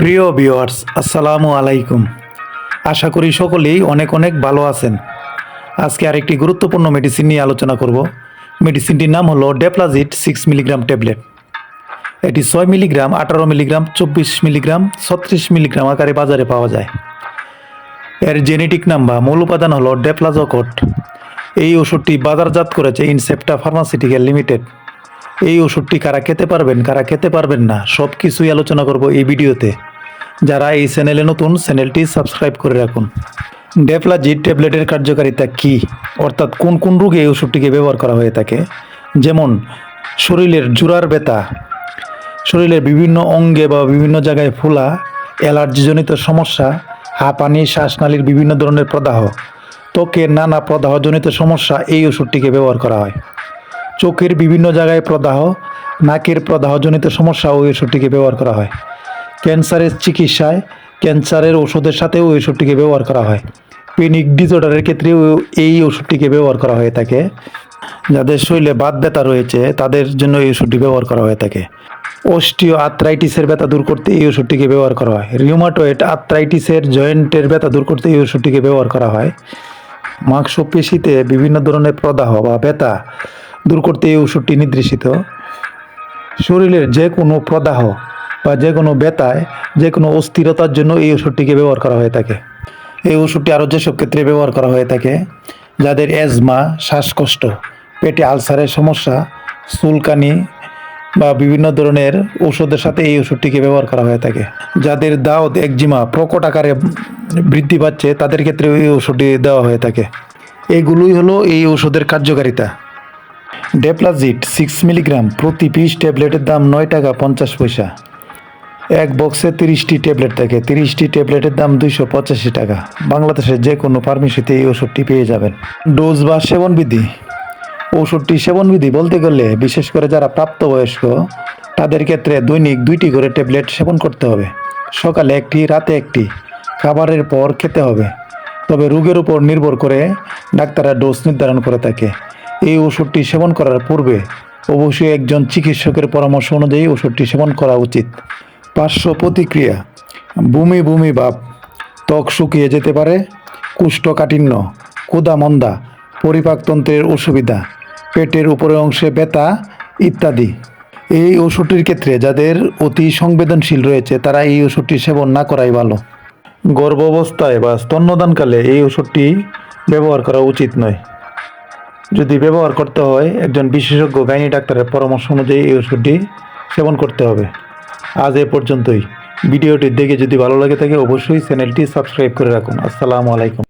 প্রিয় ভিউয়ার্স, আসসালামু আলাইকুম। আশা করি সকলেই অনেক অনেক ভালো আছেন। আজকে আরেকটি গুরুত্বপূর্ণ মেডিসিন নিয়ে আলোচনা করব। মেডিসিনটির নাম হলো ডেপ্লাজিট 6 মিলিগ্রাম ট্যাবলেট। এটি 6 মিলিগ্রাম, 18 মিলিগ্রাম, 24 মিলিগ্রাম, 36 মিলিগ্রাম আকারে বাজারে পাওয়া যায়। এর জেনেটিক নাম বা মূল উপাদান হলো ডেপ্লাজোকট। এই ওষুধটি বাজারজাত করেছে ইনসেপ্টা ফার্মাসিউটিক্যাল লিমিটেড। এই ওষুধটি কারা খেতে পারবেন, কারা খেতে পারবেন না, সব কিছুই আলোচনা করব এই ভিডিওতে। যারা এই চ্যানেলে নতুন, চ্যানেলটি সাবস্ক্রাইব করে রাখুন। ডেপ্লাজিট ট্যাবলেটের কার্যকারিতা কি, অর্থাৎ কোন কোন রোগে এই ওষুধটিকে ব্যবহার করা হয়ে থাকে, যেমন শরীরের জোড়ার ব্যথা, শরীরের বিভিন্ন অঙ্গে বা বিভিন্ন জায়গায় ফোলা, অ্যালার্জিজনিত সমস্যা, হাঁপানি, শ্বাসনালীর বিভিন্ন ধরনের প্রদাহ, ত্বকের নানা প্রদাহজনিত সমস্যা এই ওষুধটিকে ব্যবহার করা হয়। চোখের বিভিন্ন জায়গায় প্রদাহ, নাকের প্রদাহজনিত সমস্যা ওই ওষুধটিকে ব্যবহার করা হয়। ক্যান্সারের চিকিৎসায় ক্যান্সারের ওষুধের সাথেও ওই ওষুধটিকে ব্যবহার করা হয়। পেনিক ডিসঅর্ডারের ক্ষেত্রেও এই ওষুধটিকে ব্যবহার করা হয়ে থাকে। যাদের শরীরে বাত ব্যথা রয়েছে তাদের জন্য এই ওষুধটি ব্যবহার করা হয়ে থাকে। অস্টিও আর্থ্রাইটিসের ব্যথা দূর করতে এই ওষুধটিকে ব্যবহার করা হয়। রিউমাটয়েড আর্থ্রাইটিসের জয়েন্টের ব্যথা দূর করতে এই ওষুধটিকে ব্যবহার করা হয়। মাংসপেশিতে বিভিন্ন ধরনের প্রদাহ বা ব্যথা দূর করতে এই ওষুধটি নির্দেশিত। শরীরের যে কোনো প্রদাহ বা যে কোনো ব্যথায়, যে কোনো অস্থিরতার জন্য এই ওষুধটিকে ব্যবহার করা হয়ে থাকে। এই ওষুধটি আরও যেসব ক্ষেত্রে ব্যবহার করা হয়ে থাকে, যাদের অ্যাজমা, শ্বাসকষ্ট, পেটে আলসারের সমস্যা, চুলকানি বা বিভিন্ন ধরনের ওষুধের সাথে এই ওষুধটিকে ব্যবহার করা হয়ে থাকে। যাদের দাউদ, একজিমা প্রকট আকারে বৃদ্ধি পাচ্ছে তাদের ক্ষেত্রে এই ওষুধটি দেওয়া হয়ে থাকে। এগুলোই হলো এই ওষুধের কার্যকারিতা। ডেপ্লাজিট 6 মিলিগ্রাম প্রতি পিস ট্যাবলেটের দাম 9 টাকা 50 পয়সা। এক বক্সে 30টি ট্যাবলেট থাকে। 30টি ট্যাবলেটের দাম 285 টাকা। বাংলাদেশের যে কোনো ফার্মেসিতে এই ওষুধটি পেয়ে যাবেন। ডোজ বা সেবনবিধি। ওষুধটি সেবনবিধি বলতে গেলে বিশেষ করে যারা প্রাপ্তবয়স্ক তাদের ক্ষেত্রে দৈনিক 2টি করে ট্যাবলেট সেবন করতে হবে। সকালে একটি, রাতে একটি, খাবারের পর খেতে হবে। তবে রোগের উপর নির্ভর করে ডাক্তাররা ডোজ নির্ধারণ করে থাকে। এই ওষুধটি সেবন করার পূর্বে অবশ্যই একজন চিকিৎসকের পরামর্শ অনুযায়ী ওষুধটি সেবন করা উচিত। পার্শ্ব প্রতিক্রিয়া: বমি বমি ভাব, ত্বক শুকিয়ে যেতে পারে, কোষ্ঠকাঠিন্য, ক্ষুধা মন্দা, পরিপাকতন্ত্রের অসুবিধা, পেটের উপরের অংশে ব্যথা ইত্যাদি। এই ওষুধটির ক্ষেত্রে যাদের অতি সংবেদনশীল রয়েছে তারা এই ওষুধটি সেবন না করাই ভালো। গর্ভাবস্থায় বা স্তন্যদানকালে এই ওষুধটি ব্যবহার করা উচিত নয়। যদি ব্যবহার করতে হয় একজন বিশেষজ্ঞ গাইনি ডাক্তারের পরামর্শ অনুযায়ী এই ওষুধটি সেবন করতে হবে। আজ এ পর্যন্তই। ভিডিওটি দেখে যদি ভালো লাগে থাকে অবশ্যই চ্যানেলটি সাবস্ক্রাইব করে রাখুন। আসসালামু আলাইকুম।